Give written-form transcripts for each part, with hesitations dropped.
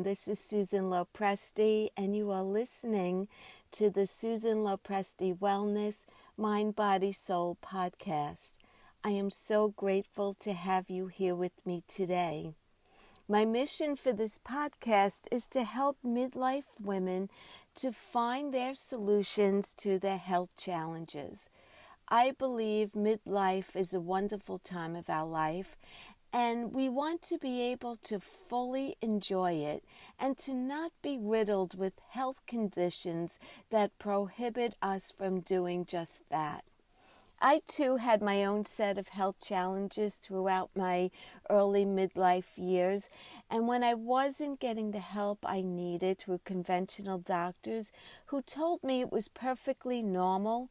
welcome. This is Susan Lopresti, and you are listening to the Susan Lopresti Wellness Mind, Body, Soul podcast. I am so grateful to have you here with me today. My mission for this podcast is to help midlife women to find their solutions to their health challenges. I believe midlife is a wonderful time of our life, and we want to be able to fully enjoy it and to not be riddled with health conditions that prohibit us from doing just that. I too had my own set of health challenges throughout my early midlife years, and when I wasn't getting the help I needed through conventional doctors who told me it was perfectly normal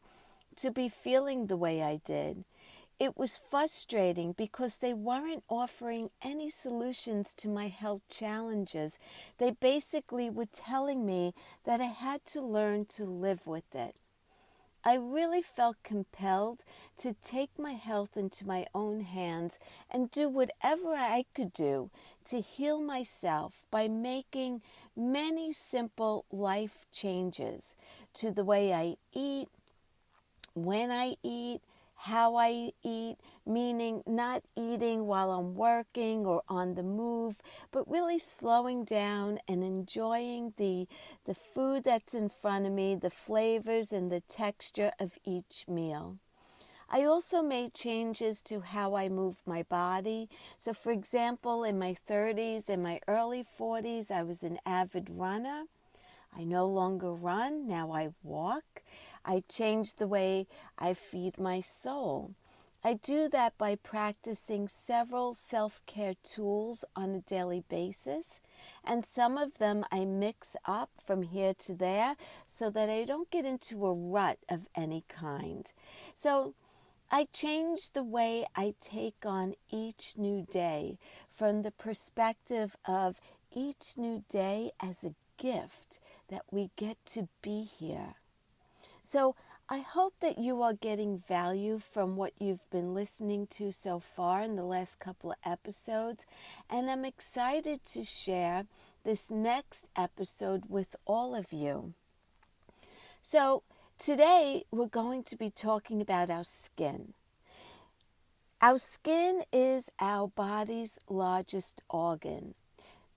to be feeling the way I did, it was frustrating because they weren't offering any solutions to my health challenges. They basically were telling me that I had to learn to live with it. I really felt compelled to take my health into my own hands and do whatever I could do to heal myself by making many simple life changes to the way I eat, when I eat, how I eat, meaning not eating while I'm working or on the move, but really slowing down and enjoying the food that's in front of me, the flavors and the texture of each meal. I also made changes to how I move my body. So for example, in my 30s and my early 40s, I was an avid runner. I no longer run, now I walk. I changed the way I feed my soul. I do that by practicing several self-care tools on a daily basis, and some of them I mix up from here to there so that I don't get into a rut of any kind. So I change the way I take on each new day from the perspective of each new day as a gift that we get to be here. So I hope that you are getting value from what you've been listening to so far in the last couple of episodes, and I'm excited to share this next episode with all of you. So today we're going to be talking about our skin. Our skin is our body's largest organ.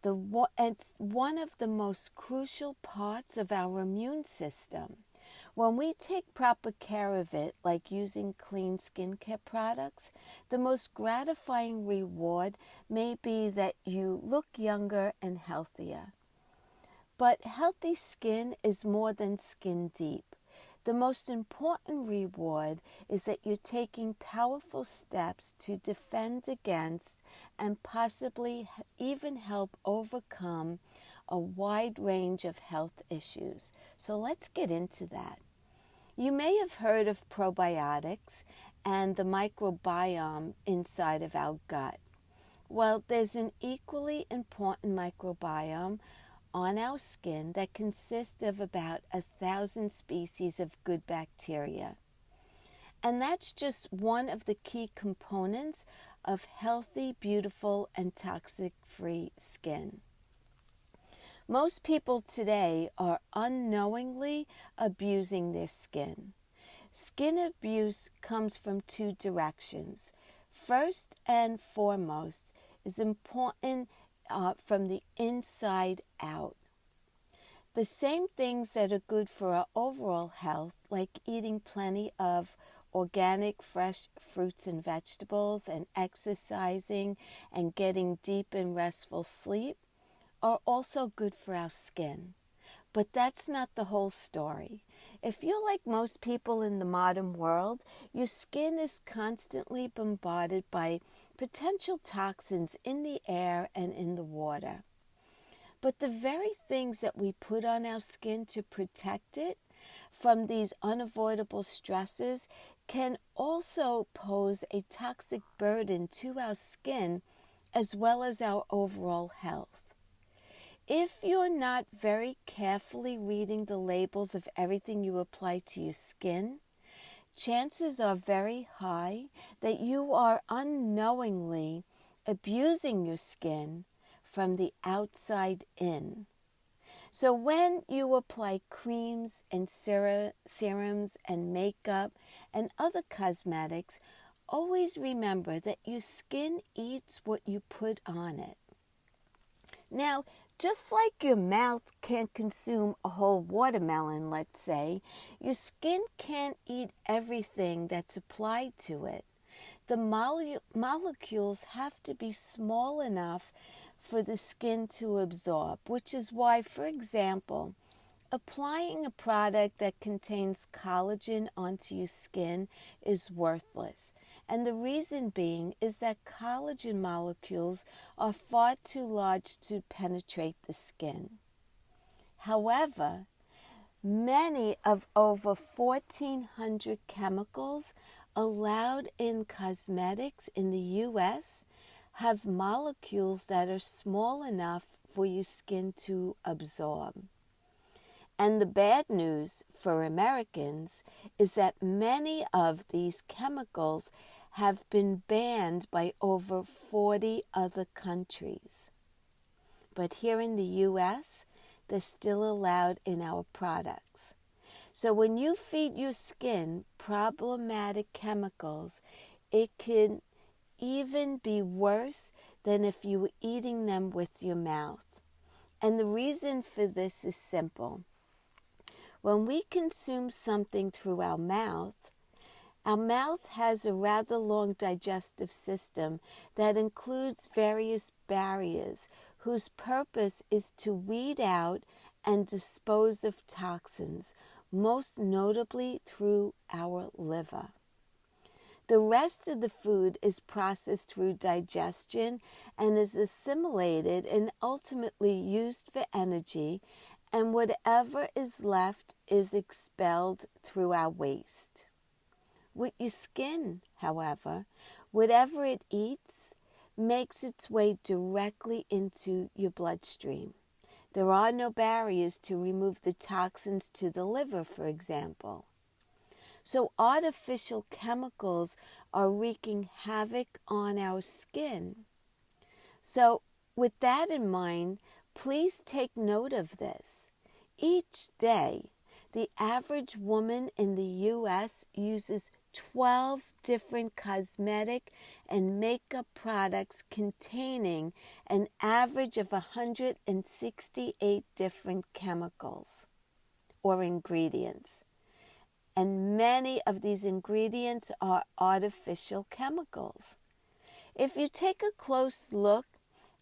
It's one of the most crucial parts of our immune system. When we take proper care of it, like using clean skincare products, the most gratifying reward may be that you look younger and healthier. But healthy skin is more than skin deep. The most important reward is that you're taking powerful steps to defend against and possibly even help overcome a wide range of health issues. So let's get into that. You may have heard of probiotics and the microbiome inside of our gut. Well, there's an equally important microbiome on our skin that consists of about 1,000 species of good bacteria. And that's just one of the key components of healthy, beautiful, and toxic-free skin. Most people today are unknowingly abusing their skin. Skin abuse comes from two directions. First and foremost is important from the inside out. The same things that are good for our overall health, like eating plenty of organic, fresh fruits and vegetables and exercising and getting deep and restful sleep, are also good for our skin. But that's not the whole story. If you're like most people in the modern world, your skin is constantly bombarded by potential toxins in the air and in the water. But the very things that we put on our skin to protect it from these unavoidable stressors can also pose a toxic burden to our skin as well as our overall health. If you're not very carefully reading the labels of everything you apply to your skin, chances are very high that you are unknowingly abusing your skin from the outside in. So when you apply creams and serums and makeup and other cosmetics, always remember that your skin eats what you put on it. Now, just like your mouth can't consume a whole watermelon, let's say, your skin can't eat everything that's applied to it. The molecules have to be small enough for the skin to absorb, which is why, for example, applying a product that contains collagen onto your skin is worthless. And the reason being is that collagen molecules are far too large to penetrate the skin. However, many of over 1,400 chemicals allowed in cosmetics in the U.S. have molecules that are small enough for your skin to absorb. And the bad news for Americans is that many of these chemicals have been banned by over 40 other countries. But here in the U.S., they're still allowed in our products. So when you feed your skin problematic chemicals, it can even be worse than if you were eating them with your mouth. And the reason for this is simple. When we consume something through our mouth has a rather long digestive system that includes various barriers whose purpose is to weed out and dispose of toxins, most notably through our liver. The rest of the food is processed through digestion and is assimilated and ultimately used for energy, and whatever is left is expelled through our waste. With your skin, however, whatever it eats makes its way directly into your bloodstream. There are no barriers to remove the toxins to the liver, for example. So artificial chemicals are wreaking havoc on our skin. So with that in mind, please take note of this. Each day, the average woman in the U.S. uses 12 different cosmetic and makeup products containing an average of 168 different chemicals or ingredients. And many of these ingredients are artificial chemicals. If you take a close look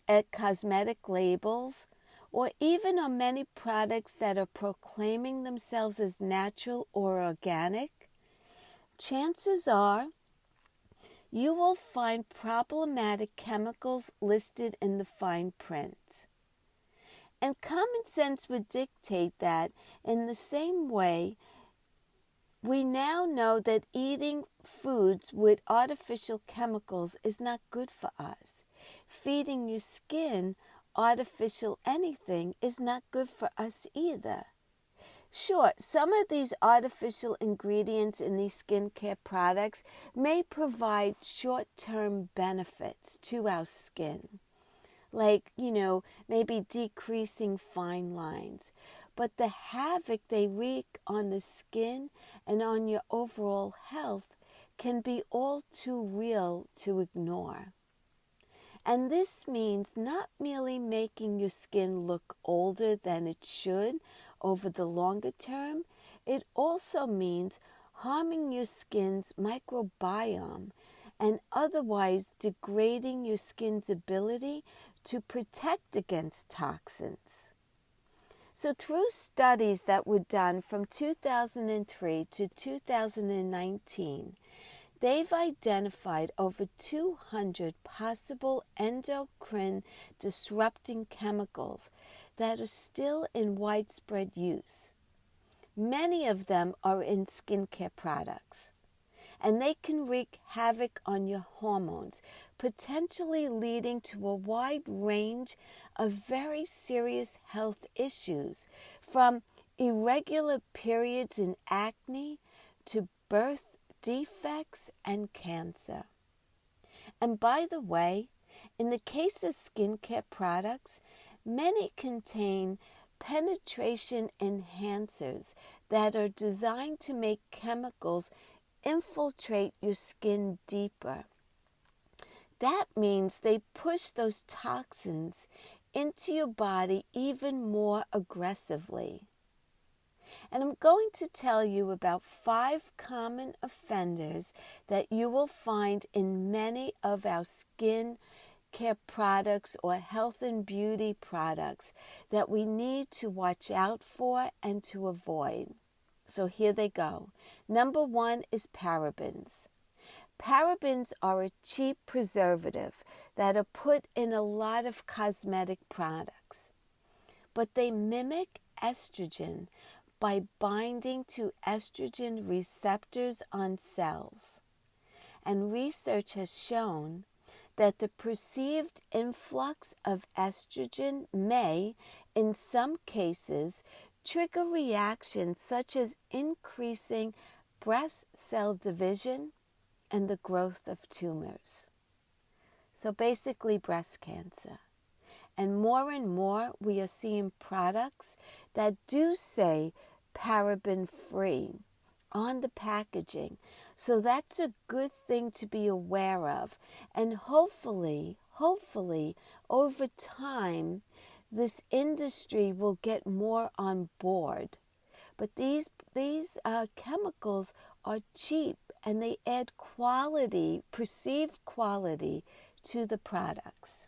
at cosmetic labels, or even on many products that are proclaiming themselves as natural or organic, chances are you will find problematic chemicals listed in the fine print. And common sense would dictate that in the same way, we now know that eating foods with artificial chemicals is not good for us. Feeding your skin artificial anything is not good for us either. Sure, some of these artificial ingredients in these skincare products may provide short-term benefits to our skin, like, maybe decreasing fine lines. But the havoc they wreak on the skin and on your overall health can be all too real to ignore. And this means not merely making your skin look older than it should over the longer term, it also means harming your skin's microbiome and otherwise degrading your skin's ability to protect against toxins. So through studies that were done from 2003 to 2019, they've identified over 200 possible endocrine disrupting chemicals that are still in widespread use. Many of them are in skincare products, and they can wreak havoc on your hormones, potentially leading to a wide range of very serious health issues, from irregular periods and acne to birth defects and cancer. And by the way, In the case of skincare products, many contain penetration enhancers that are designed to make chemicals infiltrate your skin deeper. That means they push those toxins into your body even more aggressively. And I'm going to tell you about 5 common offenders that you will find in many of our skin care products or health and beauty products that we need to watch out for and to avoid. So here they go. Number 1 is parabens. Parabens are a cheap preservative that are put in a lot of cosmetic products, but they mimic estrogen by binding to estrogen receptors on cells. And research has shown that the perceived influx of estrogen may, in some cases, trigger reactions such as increasing breast cell division and the growth of tumors. So basically breast cancer. And more we are seeing products that do say paraben-free on the packaging. So that's a good thing to be aware of. And hopefully, over time, this industry will get more on board. But these chemicals are cheap and they add quality, perceived quality to the products.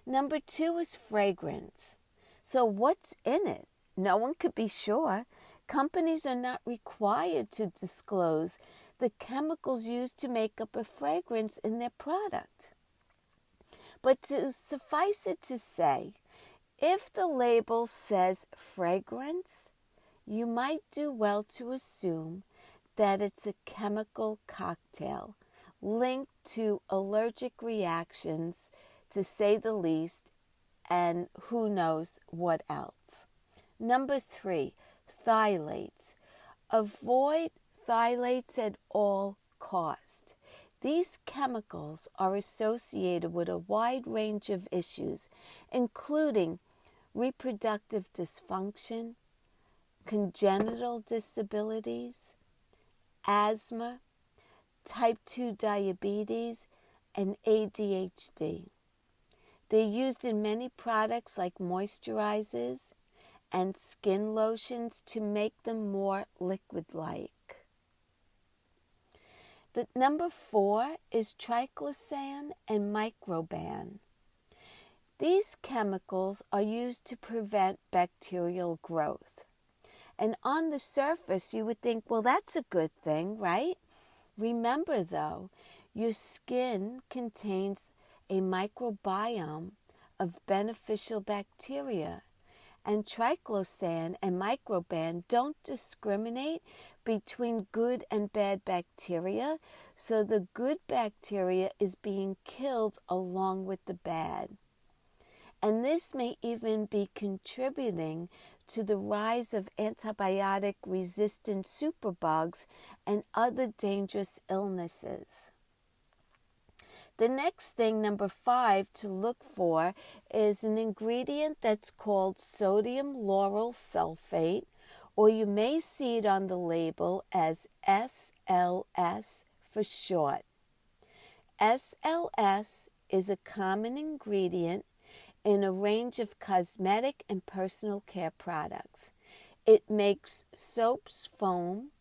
Number 2 is fragrance. So what's in it? No one could be sure. Companies are not required to disclose the chemicals used to make up a fragrance in their product. But to suffice it to say, if the label says fragrance, you might do well to assume that it's a chemical cocktail linked to allergic reactions, to say the least, and who knows what else. Number 3, phthalates. Avoid phthalates at all cost. These chemicals are associated with a wide range of issues, including reproductive dysfunction, congenital disabilities, asthma, type 2 diabetes, and ADHD. They're used in many products like moisturizers and skin lotions to make them more liquid-like. The number 4 is triclosan and microban. These chemicals are used to prevent bacterial growth. And on the surface, you would think, well, that's a good thing, right? Remember, though, your skin contains a microbiome of beneficial bacteria. And triclosan and microban don't discriminate between good and bad bacteria, so the good bacteria is being killed along with the bad. And this may even be contributing to the rise of antibiotic-resistant superbugs and other dangerous illnesses. The next thing, number 5, to look for is an ingredient that's called sodium lauryl sulfate, or you may see it on the label as SLS for short. SLS is a common ingredient in a range of cosmetic and personal care products. It makes soaps foam,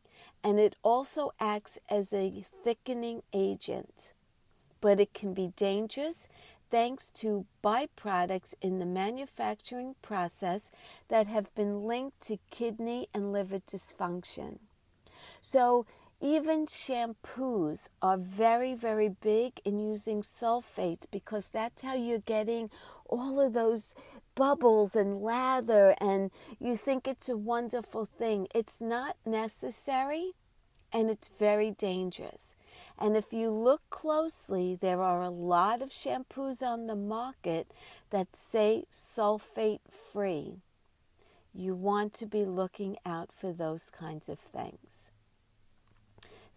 and it also acts as a thickening agent. But it can be dangerous thanks to byproducts in the manufacturing process that have been linked to kidney and liver dysfunction. So even shampoos are very, very big in using sulfates because that's how you're getting all of those bubbles and lather, and you think it's a wonderful thing. It's not necessary, and it's very dangerous. And if you look closely, there are a lot of shampoos on the market that say sulfate-free. You want to be looking out for those kinds of things.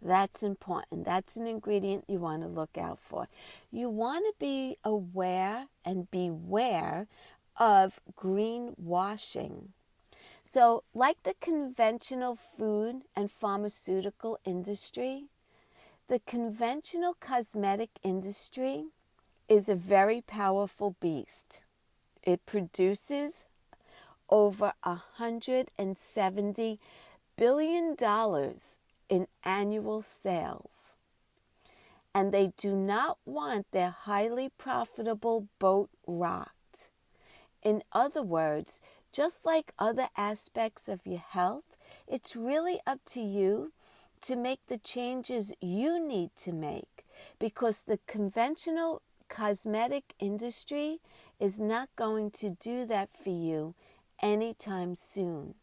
That's important. That's an ingredient you want to look out for. You want to be aware and beware of greenwashing. So, like the conventional food and pharmaceutical industry, the conventional cosmetic industry is a very powerful beast. It produces over $170 billion in annual sales. And they do not want their highly profitable boat rocked. In other words, just like other aspects of your health, it's really up to you to make the changes you need to make, because the conventional cosmetic industry is not going to do that for you anytime soon.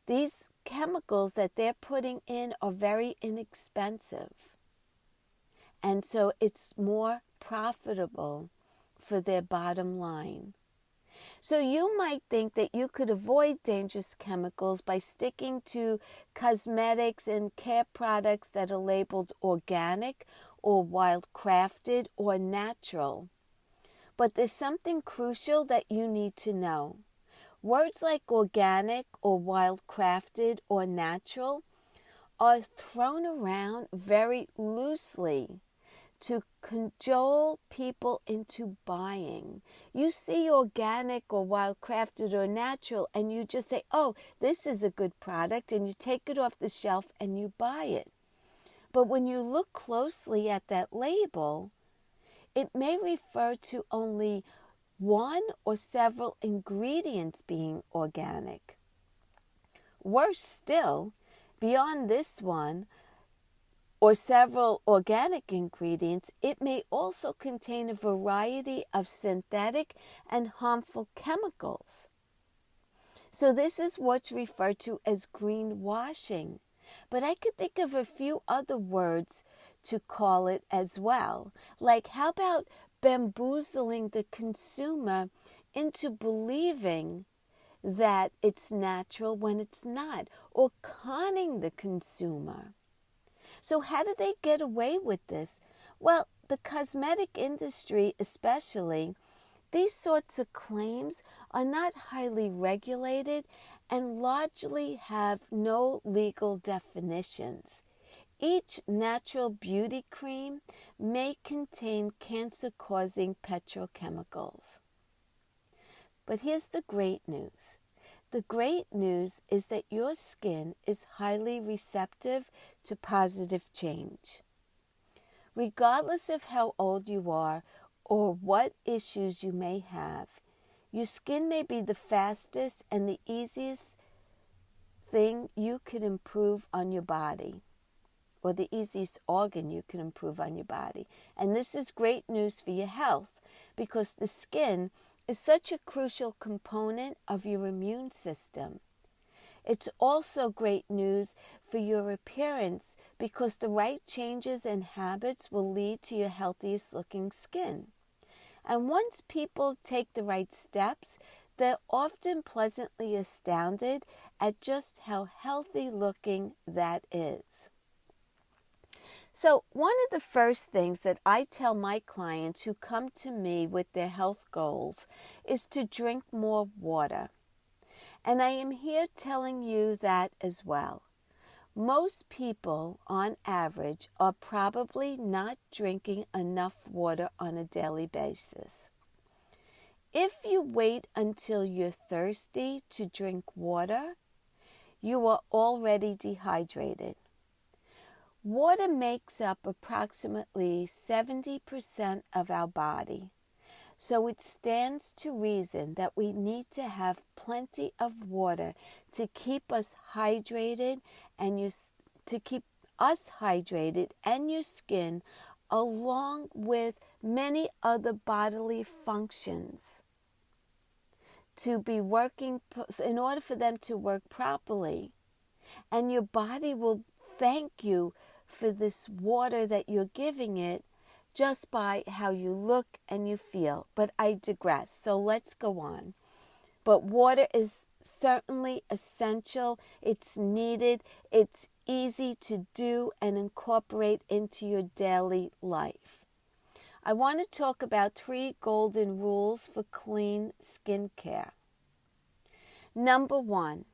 These chemicals that they're putting in are very inexpensive, and so it's more profitable for their bottom line. So you might think that you could avoid dangerous chemicals by sticking to cosmetics and care products that are labeled organic or wild crafted or natural. But there's something crucial that you need to know. Words like organic or wild crafted or natural are thrown around very loosely to cajole people into buying. You see organic or wild crafted or natural and you just say, oh, this is a good product, and you take it off the shelf and you buy it. But when you look closely at that label, it may refer to only one or several ingredients being organic. Worse still, beyond this one or several organic ingredients, it may also contain a variety of synthetic and harmful chemicals. So this is what's referred to as greenwashing. But I could think of a few other words to call it as well. Like, how about bamboozling the consumer into believing that it's natural when it's not, or conning the consumer? So how do they get away with this? Well, the cosmetic industry especially, these sorts of claims are not highly regulated and largely have no legal definitions. Each natural beauty cream may contain cancer-causing petrochemicals. But here's the great news. The great news is that your skin is highly receptive to positive change. Regardless of how old you are or what issues you may have, your skin may be the fastest and the easiest thing you could improve on your body, or the easiest organ you can improve on your body. And this is great news for your health, because the skin is such a crucial component of your immune system. It's also great news for your appearance, because the right changes and habits will lead to your healthiest looking skin. And once people take the right steps, they're often pleasantly astounded at just how healthy looking that is. So one of the first things that I tell my clients who come to me with their health goals is to drink more water. And I am here telling you that as well. Most people, on average, are probably not drinking enough water on a daily basis. If you wait until you're thirsty to drink water, you are already dehydrated. Water makes up approximately 70% of our body, so it stands to reason that we need to have plenty of water to keep us hydrated and your skin, along with many other bodily functions, to be working in order for them to work properly. And your body will thank you for this water that you're giving it just by how you look and you feel. But I digress, so let's go on. But water is certainly essential. It's needed. It's easy to do and incorporate into your daily life. I want to talk about 3 golden rules for clean skincare. Number 1,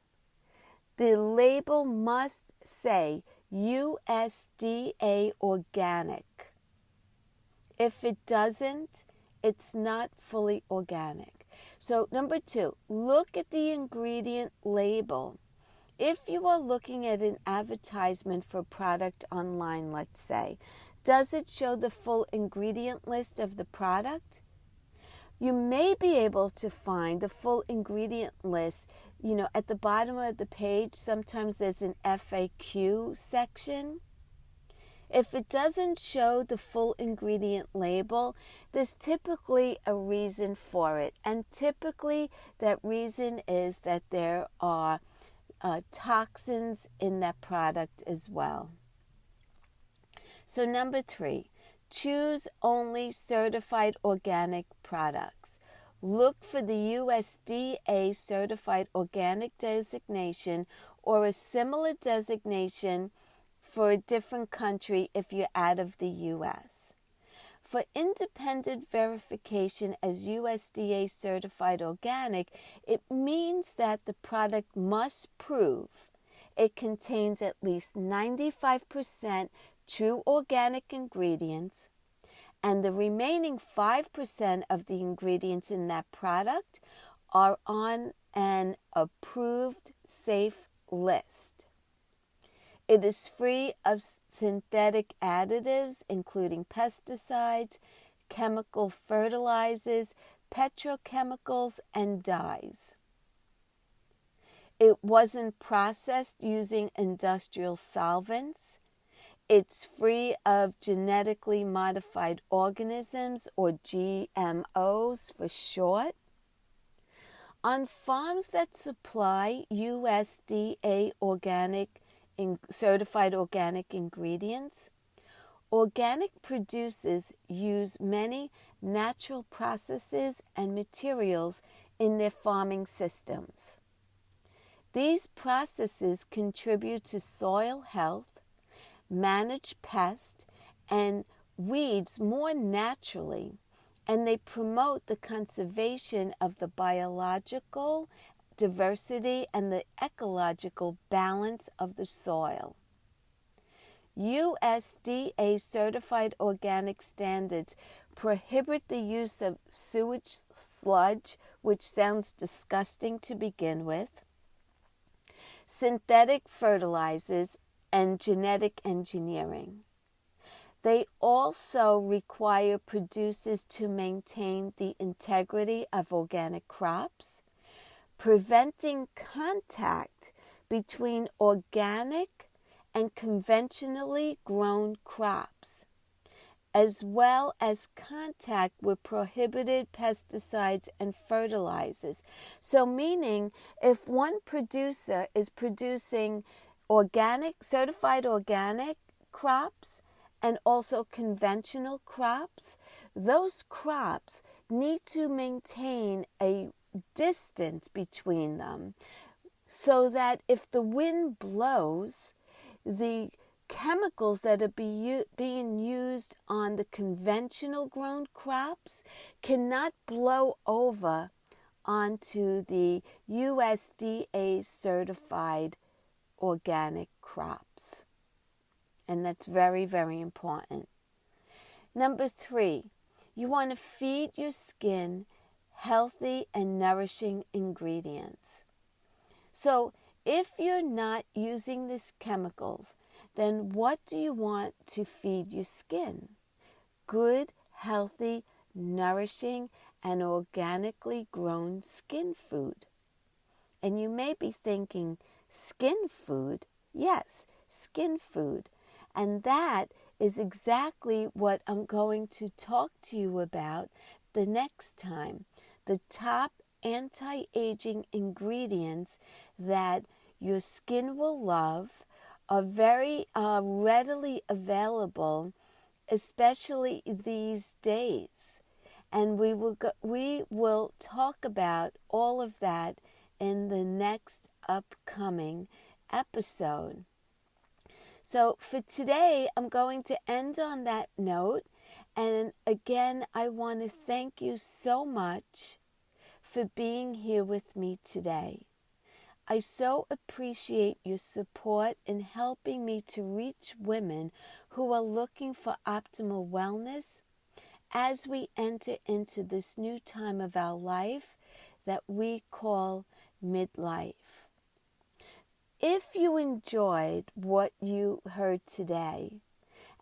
the label must say USDA organic. If it doesn't, it's not fully organic. So number 2, look at the ingredient label. If you are looking at an advertisement for a product online, let's say, does it show the full ingredient list of the product? You may be able to find the full ingredient list, at the bottom of the page. Sometimes there's an FAQ section. If it doesn't show the full ingredient label, there's typically a reason for it. And typically that reason is that there are toxins in that product as well. So number 3, choose only certified organic products. Look for the USDA certified organic designation or a similar designation for a different country if you're out of the U.S. For independent verification as USDA certified organic, it means that the product must prove it contains at least 95% true organic ingredients, and the remaining 5% of the ingredients in that product are on an approved safe list. It is free of synthetic additives, including pesticides, chemical fertilizers, petrochemicals, and dyes. It wasn't processed using industrial solvents. It's free of genetically modified organisms, or GMOs for short. On farms that supply USDA certified organic ingredients, organic producers use many natural processes and materials in their farming systems. These processes contribute to soil health, manage pests and weeds more naturally, and they promote the conservation of the biological diversity and the ecological balance of the soil. USDA certified organic standards prohibit the use of sewage sludge, which sounds disgusting to begin with, synthetic fertilizers, and genetic engineering. They also require producers to maintain the integrity of organic crops, preventing contact between organic and conventionally grown crops, as well as contact with prohibited pesticides and fertilizers. So meaning, if one producer is producing certified organic crops and also conventional crops, those crops need to maintain a distance between them so that if the wind blows, the chemicals that are being used on the conventional grown crops cannot blow over onto the USDA certified organic crops. And that's very, very important. Number 3, you want to feed your skin healthy and nourishing ingredients. So if you're not using these chemicals, then what do you want to feed your skin? Good, healthy, nourishing, and organically grown skin food. And you may be thinking, skin food? Yes, skin food. And that is exactly what I'm going to talk to you about the next time. The top anti-aging ingredients that your skin will love are very readily available, especially these days. And we will talk about all of that in the next upcoming episode. So for today, I'm going to end on that note. And again, I want to thank you so much for being here with me today. I so appreciate your support in helping me to reach women who are looking for optimal wellness as we enter into this new time of our life that we call midlife. If you enjoyed what you heard today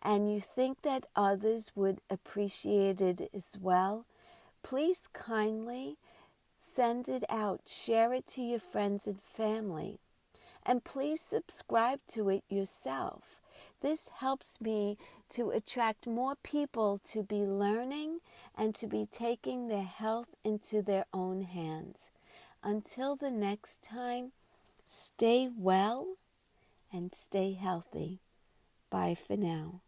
and you think that others would appreciate it as well, please kindly send it out, share it to your friends and family, and please subscribe to it yourself. This helps me to attract more people to be learning and to be taking their health into their own hands. Until the next time, stay well and stay healthy. Bye for now.